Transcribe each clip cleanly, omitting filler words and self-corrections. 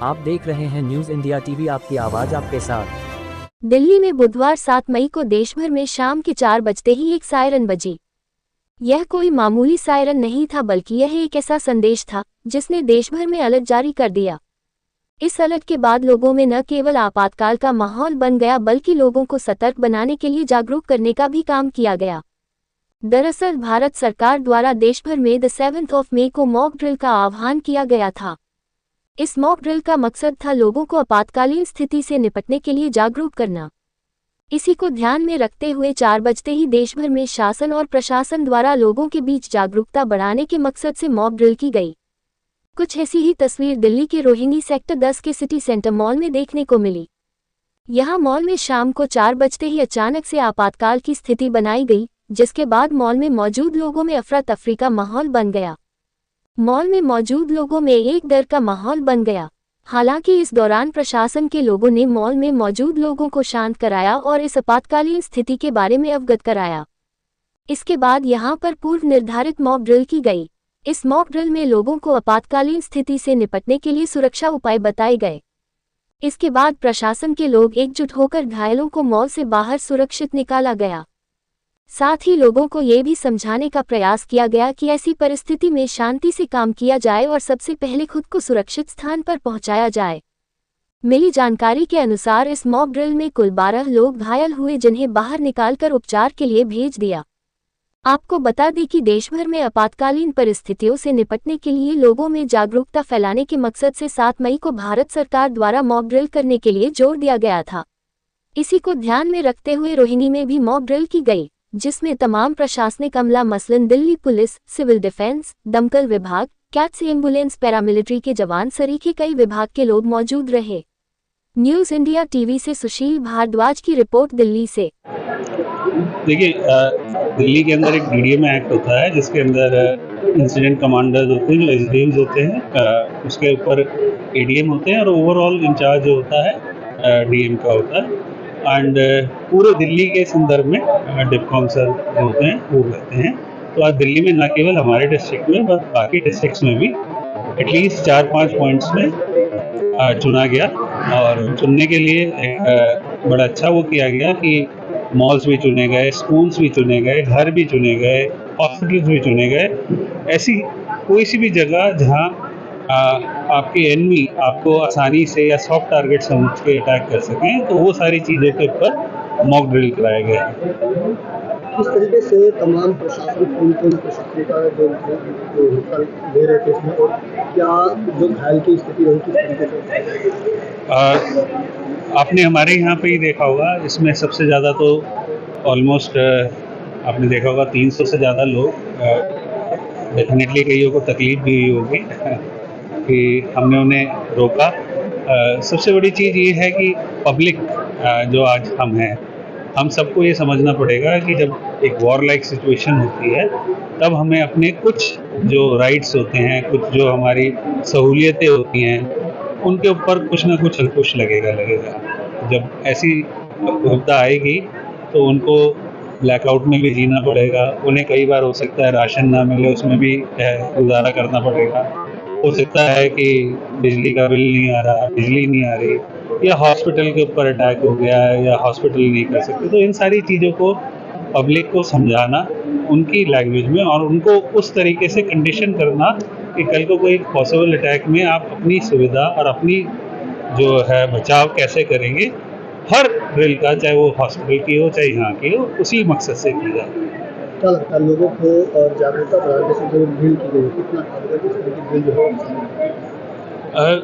आप देख रहे हैं न्यूज इंडिया टीवी, आपकी आवाज आपके साथ। दिल्ली में बुधवार 7 मई को देश भर में शाम के 4 बजते ही एक सायरन बजी। यह कोई मामूली सायरन नहीं था, बल्कि यह एक ऐसा संदेश था जिसने देश भर में अलर्ट जारी कर दिया। इस अलर्ट के बाद लोगों में न केवल आपातकाल का माहौल बन गया, बल्कि लोगों को सतर्क बनाने के लिए जागरूक करने का भी काम किया गया। दरअसल भारत सरकार द्वारा देश भर में 7 मई को मॉक ड्रिल का आह्वान किया गया था। इस मॉक ड्रिल का मकसद था लोगों को आपातकालीन स्थिति से निपटने के लिए जागरूक करना। इसी को ध्यान में रखते हुए 4 बजते ही देश भर में शासन और प्रशासन द्वारा लोगों के बीच जागरूकता बढ़ाने के मकसद से मॉक ड्रिल की गई। कुछ ऐसी ही तस्वीर दिल्ली के रोहिणी सेक्टर 10 के सिटी सेंटर मॉल में देखने को मिली। यहां मॉल में शाम को 4 बजते ही अचानक से आपातकाल की स्थिति बनाई गई, जिसके बाद मॉल में मौजूद लोगों में अफरा तफरी का माहौल बन गया। मॉल में मौजूद लोगों में एक डर का माहौल बन गया। हालांकि इस दौरान प्रशासन के लोगों ने मॉल में मौजूद लोगों को शांत कराया और इस आपातकालीन स्थिति के बारे में अवगत कराया। इसके बाद यहां पर पूर्व निर्धारित मॉक ड्रिल की गई। इस मॉक ड्रिल में लोगों को आपातकालीन स्थिति से निपटने के लिए सुरक्षा उपाय बताए गए। इसके बाद प्रशासन के लोग एकजुट होकर घायलों को मॉल से बाहर सुरक्षित निकाला गया। साथ ही लोगों को ये भी समझाने का प्रयास किया गया कि ऐसी परिस्थिति में शांति से काम किया जाए और सबसे पहले खुद को सुरक्षित स्थान पर पहुंचाया जाए। मिली जानकारी के अनुसार इस मॉक ड्रिल में कुल 12 लोग घायल हुए, जिन्हें बाहर निकालकर उपचार के लिए भेज दिया। आपको बता दें कि देश भर में आपातकालीन परिस्थितियों से निपटने के लिए लोगों में जागरूकता फैलाने के मकसद से 7 मई को भारत सरकार द्वारा मॉक ड्रिल करने के लिए जोर दिया गया था। इसी को ध्यान में रखते हुए रोहिणी में भी मॉक ड्रिल की गई, जिसमें तमाम प्रशासनिक अमला मसलन दिल्ली पुलिस, सिविल डिफेंस, दमकल विभाग, कैट्स एम्बुलेंस, पैरामिलिट्री के जवान सरीखे कई विभाग के लोग मौजूद रहे। न्यूज इंडिया टीवी से सुशील भारद्वाज की रिपोर्ट दिल्ली से। देखिए, दिल्ली के अंदर एक डीडीएम एक्ट होता है, जिसके अंदर इंसिडेंट कमांडर्स होते हैं, जो एसडीएम्स होते हैं, उसके ऊपर एडीएम होते हैं और ओवरऑल इंचार्ज जो होता है डीएम का होता है। एंड पूरे दिल्ली के संदर्भ में डिप्कॉम सर जो होते हैं वो रहते हैं। तो आज दिल्ली में न केवल हमारे डिस्ट्रिक्ट में बट बाकी डिस्ट्रिक्ट्स में भी एटलीस्ट 4-5 पॉइंट्स में चुना गया। और चुनने के लिए बड़ा अच्छा वो किया गया कि मॉल्स भी चुने गए, स्कूल्स भी चुने गए, घर भी चुने गए, हॉस्पिटल्स भी चुने गए। ऐसी कोई सी भी जगह जहाँ आपके एनिमी आपको आसानी से या सॉफ्ट टारगेट समझ के अटैक कर सकें, तो वो सारी चीज़ों के ऊपर मॉक ड्रिल कराया गया। किस तरीके से तमाम प्रशासनिक का जो दे रहे थे इसमें, और क्या जो घायल की स्थिति रही किस तरीके से? आपने हमारे यहाँ पे ही देखा होगा, इसमें सबसे ज़्यादा तो ऑलमोस्ट आपने देखा होगा 300 से ज़्यादा लोग, डेफिनेटली कईयों को तकलीफ भी हुई होगी कि हमने उन्हें रोका। सबसे बड़ी चीज़ ये है कि पब्लिक जो आज हम हैं, हम सबको ये समझना पड़ेगा कि जब एक वॉर लाइक सिचुएशन होती है, तब हमें अपने कुछ जो राइट्स होते हैं, कुछ जो हमारी सहूलियतें होती हैं, उनके ऊपर कुछ ना कुछ अंकुश लगेगा। जब ऐसी विपदा आएगी तो उनको ब्लैकआउट में भी जीना पड़ेगा। उन्हें कई बार हो सकता है राशन ना मिले, उसमें भी गुजारा करना पड़ेगा। हो सकता है कि बिजली का बिल नहीं आ रहा, बिजली नहीं आ रही, या हॉस्पिटल के ऊपर अटैक हो गया है या हॉस्पिटल नहीं कर सकते। तो इन सारी चीज़ों को पब्लिक को समझाना उनकी लैंग्वेज में, और उनको उस तरीके से कंडीशन करना कि कल को कोई पॉसिबल अटैक में आप अपनी सुविधा और अपनी जो है बचाव कैसे करेंगे। हर ड्रिल का, चाहे वो हॉस्पिटल की हो चाहे यहाँ की हो, उसी मकसद से की जाए। क्या लगता है लोगों को और जागरूकता बढ़ाने से जो ड्रिल की गई, कितना ड्रिल जो है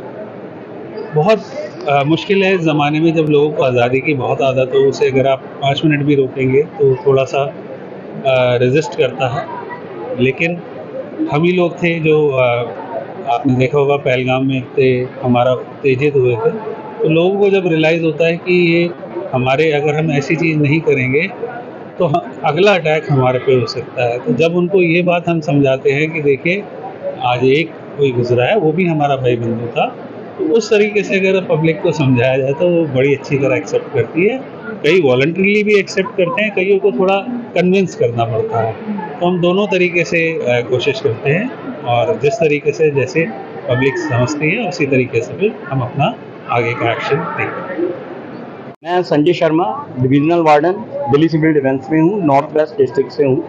बहुत मुश्किल है इस ज़माने में, जब लोगों को आज़ादी की बहुत आदत हो, उसे अगर आप 5 मिनट भी रोकेंगे तो थोड़ा सा रेजिस्ट करता है। लेकिन हम ही लोग थे जो आपने देखा होगा पहलगाम में हमारा उत्तेजित हुए थे। तो लोगों को जब रियलाइज़ होता है कि ये हमारे, अगर हम ऐसी चीज़ नहीं करेंगे तो अगला अटैक हमारे पे हो सकता है। तो जब उनको ये बात हम समझाते हैं कि देखिए आज एक कोई गुजरा है, वो भी हमारा भाई बंधु था, तो उस तरीके से अगर पब्लिक को समझाया जाए तो वो बड़ी अच्छी तरह एक्सेप्ट करती है। कई वॉलंटरीली भी एक्सेप्ट करते हैं, कईयों को थोड़ा कन्विंस करना पड़ता है। तो हम दोनों तरीके से कोशिश करते हैं, और जिस तरीके से जैसे पब्लिक समझती है, उसी तरीके से फिर हम अपना आगे का एक्शन देखते हैं। मैं Sanjay Sharma, divisional warden Delhi civil defence में हूँ, नॉर्थ वेस्ट डिस्ट्रिक्ट से हूँ।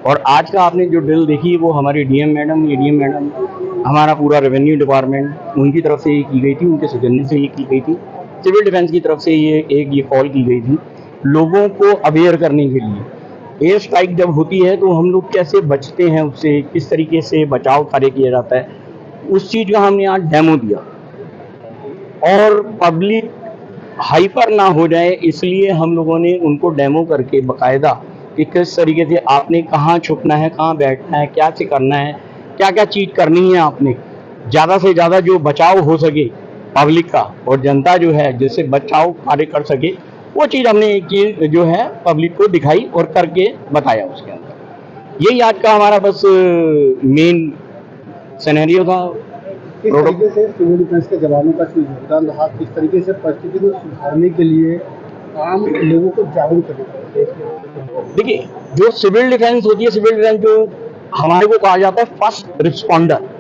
और आज का आपने जो ड्रिल देखी वो हमारी डीएम मैडम, एडीएम मैडम, हमारा पूरा रेवेन्यू डिपार्टमेंट उनकी तरफ से ये की गई थी, उनके सौजन्य से ये की गई थी। सिविल डिफेंस की तरफ से ये कॉल की गई थी लोगों को अवेयर करने के लिए। एयर स्ट्राइक जब होती है तो हम लोग कैसे बचते हैं उससे, किस तरीके से बचाव कार्य किया जाता है, उस चीज़ का हमने आज डेमो दिया। और पब्लिक हाइपर ना हो जाए इसलिए हम लोगों ने उनको डेमो करके बाकायदा कि किस तरीके से आपने कहाँ छुपना है, कहाँ बैठना है, क्या से करना है, क्या क्या चीज़ करनी है आपने, ज़्यादा से ज़्यादा जो बचाव हो सके पब्लिक का और जनता जो है जिससे बचाव कार्य कर सके, वो चीज़ हमने एक चीज़ जो है पब्लिक को दिखाई और करके बताया उसके अंदर। यही आज का हमारा बस मेन सिनेरियो था। किस तरीके से सिविल डिफेंस के जवानों का योगदान रहा, किस तरीके से परिस्थिति को सुधारने के लिए आम लोगों को जागरूक करना। देखिए, जो सिविल डिफेंस होती है, सिविल डिफेंस जो हमारे को कहा जाता है फर्स्ट रिस्पॉन्डर।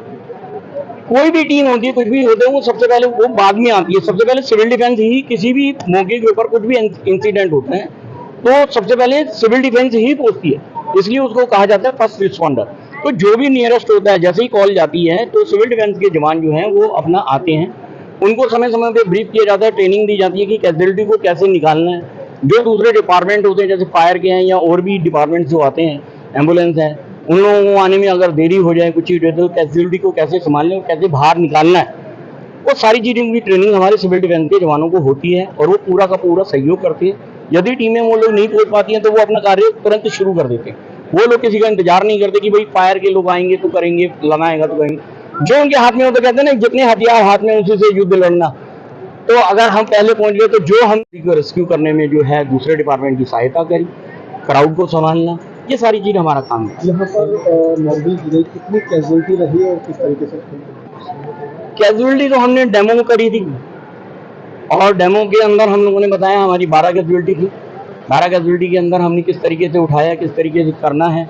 कोई भी टीम होती है, कुछ भी होते हैं, वो सबसे पहले वो बाद में आती है। सबसे पहले सिविल डिफेंस ही, किसी भी मौके के ऊपर कुछ भी इंसिडेंट होते हैं तो सबसे पहले सिविल डिफेंस ही पहुंचती है, इसलिए उसको कहा जाता है फर्स्ट रिस्पॉन्डर। तो जो भी नियरेस्ट होता है, जैसे ही कॉल जाती है तो सिविल डिफेंस के जवान जो हैं वो अपना आते हैं, उनको समय समय पे ब्रीफ किया जाता है, ट्रेनिंग दी जाती है कि कैजुअलिटी को कैसे निकालना है। जो दूसरे डिपार्टमेंट होते हैं जैसे फायर के हैं या और भी डिपार्टमेंट जो आते हैं, एम्बुलेंस है, उन लोगों को आने में अगर देरी हो जाए, कुछ चीज़ तो कैजुअलिटी को कैसे संभालना है, कैसे बाहर निकालना है, वो सारी चीज़ों की ट्रेनिंग हमारे सिविल डिफेंस के जवानों को होती है और वो पूरा का पूरा सहयोग करते हैं। यदि टीमें वो लोग नहीं पहुंच पाती हैं तो वो अपना कार्य तुरंत शुरू कर देते हैं। वो लोग किसी का इंतजार नहीं करते कि भाई फायर के लोग आएंगे तो करेंगे, लगाएगा तो करेंगे। जो उनके हाथ में होता, कहते हैं ना, जितने हथियार हाथ में उसी से युद्ध लड़ना। तो अगर हम पहले पहुंच गए तो जो हम रेस्क्यू करने में जो है दूसरे डिपार्टमेंट की सहायता करी, क्राउड को संभालना, ये सारी चीज़ हमारा काम है। यहाँ पर नॉर्मल जिले कितनी कैजुअलिटी रही है और किस तरीके से? कैजुअलिटी तो हमने डेमो करी थी और डेमो के अंदर हम लोगों ने बताया हमारी 12 कैजुअलिटी थी। 12 कैजुअलिटी के अंदर हमने किस तरीके से उठाया, किस तरीके से करना है,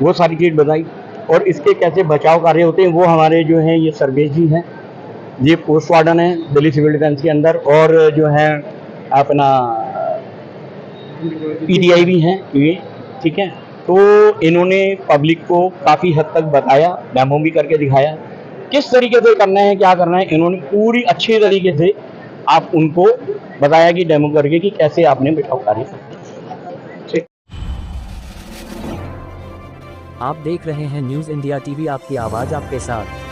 वो सारी चीज़ बताई। और इसके कैसे बचाव कार्य होते हैं वो हमारे जो हैं ये सर्वेश जी हैं, ये पोस्ट वार्डन है दिल्ली सिविल डिफेंस के अंदर, और जो है अपना पीटीआई भी हैं ये, ठीक है। तो इन्होंने पब्लिक को काफ़ी हद तक बताया, डेमो भी करके दिखाया किस तरीके से करना है, क्या करना है। इन्होंने पूरी अच्छी तरीके से आप उनको बताया कि डेमो करके कि कैसे आपने बचाव कार्य करना है। आप देख रहे हैं न्यूज़ इंडिया टीवी, आपकी आवाज़ आपके साथ।